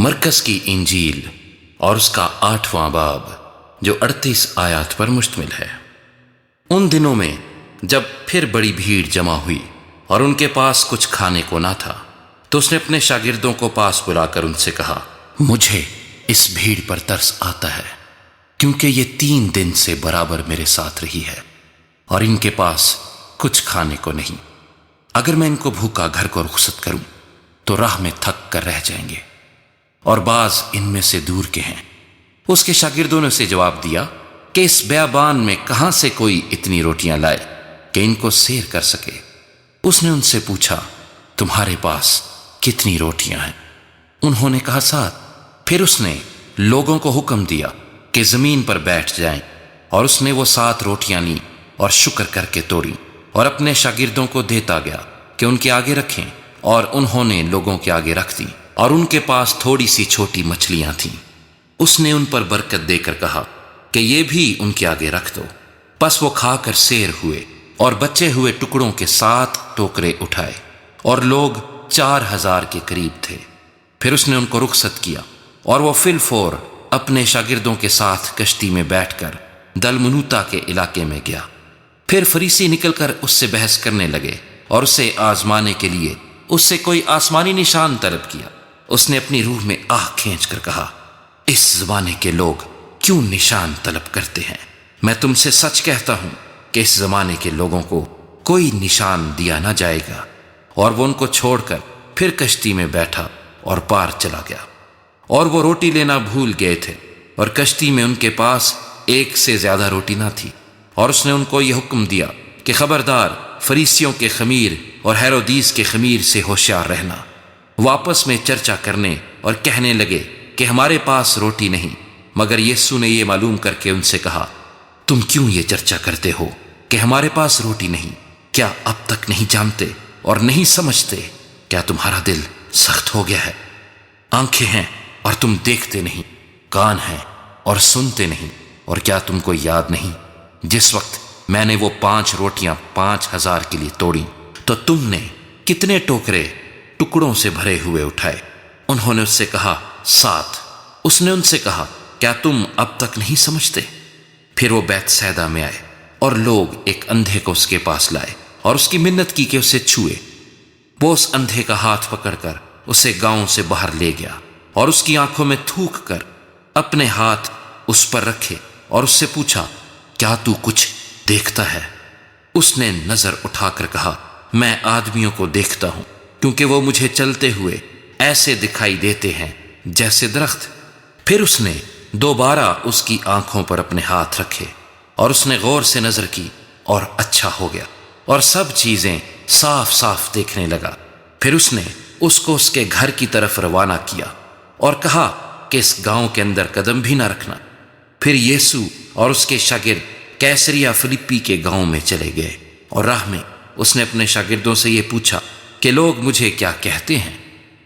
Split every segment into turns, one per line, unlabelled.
مرکز کی انجیل اور اس کا 8واں باب جو 38 آیات پر مشتمل ہے۔ ان دنوں میں جب پھر بڑی بھیڑ جمع ہوئی اور ان کے پاس کچھ کھانے کو نہ تھا، تو اس نے اپنے شاگردوں کو پاس بلا کر ان سے کہا، مجھے اس بھیڑ پر ترس آتا ہے، کیونکہ یہ 3 دن سے برابر میرے ساتھ رہی ہے اور ان کے پاس کچھ کھانے کو نہیں۔ اگر میں ان کو بھوکا گھر کو رخصت کروں تو راہ میں تھک کر رہ جائیں گے، اور بعض ان میں سے دور کے ہیں۔ اس کے شاگردوں نے اسے جواب دیا کہ اس بیابان میں کہاں سے کوئی اتنی روٹیاں لائے کہ ان کو سیر کر سکے۔ اس نے ان سے پوچھا، تمہارے پاس کتنی روٹیاں ہیں؟ انہوں نے کہا 7۔ پھر اس نے لوگوں کو حکم دیا کہ زمین پر بیٹھ جائیں، اور اس نے وہ 7 روٹیاں لیں اور شکر کر کے توڑی اور اپنے شاگردوں کو دیتا گیا کہ ان کے آگے رکھیں، اور انہوں نے لوگوں کے آگے رکھ دی، اور ان کے پاس تھوڑی سی چھوٹی مچھلیاں تھیں۔ اس نے ان پر برکت دے کر کہا کہ یہ بھی ان کے آگے رکھ دو۔ پس وہ کھا کر سیر ہوئے اور بچے ہوئے ٹکڑوں کے 7 ٹوکرے اٹھائے، اور لوگ 4000 کے قریب تھے۔ پھر اس نے ان کو رخصت کیا، اور وہ فی الفور اپنے شاگردوں کے ساتھ کشتی میں بیٹھ کر دلمنوتا کے علاقے میں گیا۔ پھر فریسی نکل کر اس سے بحث کرنے لگے اور اسے آزمانے کے لیے اس سے کوئی آسمانی نشان طلب کیا۔ اس نے اپنی روح میں آہ کھینچ کر کہا، اس زمانے کے لوگ کیوں نشان طلب کرتے ہیں؟ میں تم سے سچ کہتا ہوں کہ اس زمانے کے لوگوں کو کوئی نشان دیا نہ جائے گا۔ اور وہ ان کو چھوڑ کر پھر کشتی میں بیٹھا اور پار چلا گیا۔ اور وہ روٹی لینا بھول گئے تھے، اور کشتی میں ان کے پاس 1 سے زیادہ روٹی نہ تھی۔ اور اس نے ان کو یہ حکم دیا کہ خبردار، فریسیوں کے خمیر اور ہیرودیس کے خمیر سے ہوشیار رہنا۔ واپس میں چرچا کرنے اور کہنے لگے کہ ہمارے پاس روٹی نہیں۔ مگر یسوع نے یہ معلوم کر کے ان سے کہا، تم کیوں یہ چرچا کرتے ہو کہ ہمارے پاس روٹی نہیں؟ کیا اب تک نہیں جانتے اور نہیں سمجھتے؟ کیا تمہارا دل سخت ہو گیا ہے؟ آنکھیں ہیں اور تم دیکھتے نہیں، کان ہیں اور سنتے نہیں، اور کیا تم کو یاد نہیں جس وقت میں نے وہ 5 روٹیاں 5000 کے لیے توڑی تو تم نے کتنے ٹوکرے ٹکڑوں سے بھرے ہوئے اٹھائے؟ انہوں نے اس سے کہا 7۔ اس نے ان سے کہا، کیا تم اب تک نہیں سمجھتے؟ پھر وہ بیت سیدا میں آئے، اور لوگ ایک اندھے کو اس کے پاس لائے اور اس کی منت کی کہ اسے چھوئے۔ وہ اس اندھے کا ہاتھ پکڑ کر اسے گاؤں سے باہر لے گیا، اور اس کی آنکھوں میں تھوک کر اپنے ہاتھ اس پر رکھے اور اس سے پوچھا، کیا تو کچھ دیکھتا ہے؟ اس نے نظر اٹھا کر کہا، میں آدمیوں کو دیکھتا ہوں، کیونکہ وہ مجھے چلتے ہوئے ایسے دکھائی دیتے ہیں جیسے درخت۔ پھر اس نے دوبارہ اس کی آنکھوں پر اپنے ہاتھ رکھے، اور اس نے غور سے نظر کی اور اچھا ہو گیا، اور سب چیزیں صاف صاف دیکھنے لگا۔ پھر اس نے اس کو اس کے گھر کی طرف روانہ کیا اور کہا کہ اس گاؤں کے اندر قدم بھی نہ رکھنا۔ پھر یسوع اور اس کے شاگرد کیسریا فلپی کے گاؤں میں چلے گئے، اور راہ میں اس نے اپنے شاگردوں سے یہ پوچھا کہ لوگ مجھے کیا کہتے ہیں؟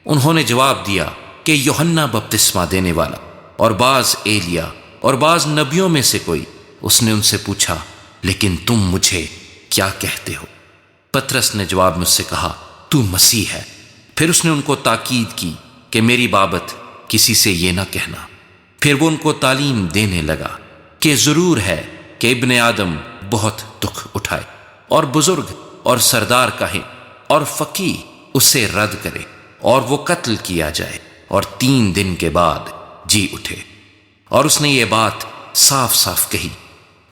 انہوں نے جواب دیا کہ یوحنا بپتسمہ دینے والا، اور بعض ایلیا، اور بعض نبیوں میں سے کوئی۔ اس نے ان سے پوچھا، لیکن تم مجھے کیا کہتے ہو؟ پترس نے جواب مجھ سے کہا، تو مسیح ہے۔ پھر اس نے ان کو تاکید کی کہ میری بابت کسی سے یہ نہ کہنا۔ پھر وہ ان کو تعلیم دینے لگا کہ ضرور ہے کہ ابن آدم بہت دکھ اٹھائے، اور بزرگ اور سردار کہیں اور فقیہ اسے رد کرے، اور وہ قتل کیا جائے، اور 3 دن کے بعد جی اٹھے۔ اور اس نے یہ بات صاف صاف کہی۔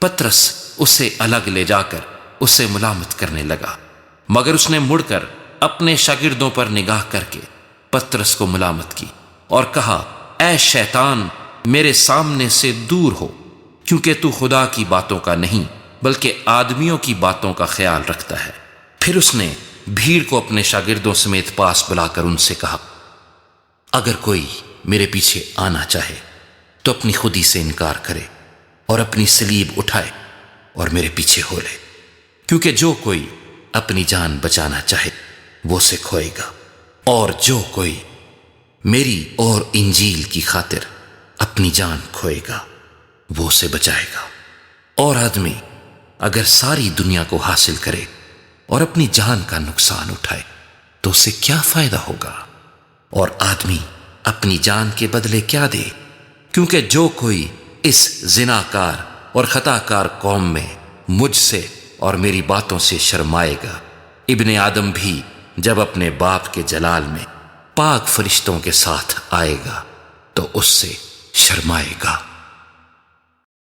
پترس اسے الگ لے جا کر اسے ملامت کرنے لگا، مگر اس نے مڑ کر اپنے شاگردوں پر نگاہ کر کے پترس کو ملامت کی اور کہا، اے شیطان، میرے سامنے سے دور ہو، کیونکہ تو خدا کی باتوں کا نہیں بلکہ آدمیوں کی باتوں کا خیال رکھتا ہے۔ پھر اس نے بھیڑ کو اپنے شاگردوں سمیت پاس بلا کر ان سے کہا، اگر کوئی میرے پیچھے آنا چاہے تو اپنی خودی سے انکار کرے اور اپنی صلیب اٹھائے اور میرے پیچھے ہو لے۔ کیونکہ جو کوئی اپنی جان بچانا چاہے وہ اسے کھوئے گا، اور جو کوئی میری اور انجیل کی خاطر اپنی جان کھوئے گا وہ اسے بچائے گا۔ اور آدمی اگر ساری دنیا کو حاصل کرے اور اپنی جان کا نقصان اٹھائے تو اسے کیا فائدہ ہوگا؟ اور آدمی اپنی جان کے بدلے کیا دے، کیونکہ جو کوئی اس زناکار اور خطا کار قوم میں مجھ سے اور میری باتوں سے شرمائے گا، ابن آدم بھی جب اپنے باپ کے جلال میں پاک فرشتوں کے ساتھ آئے گا تو اس سے شرمائے گا۔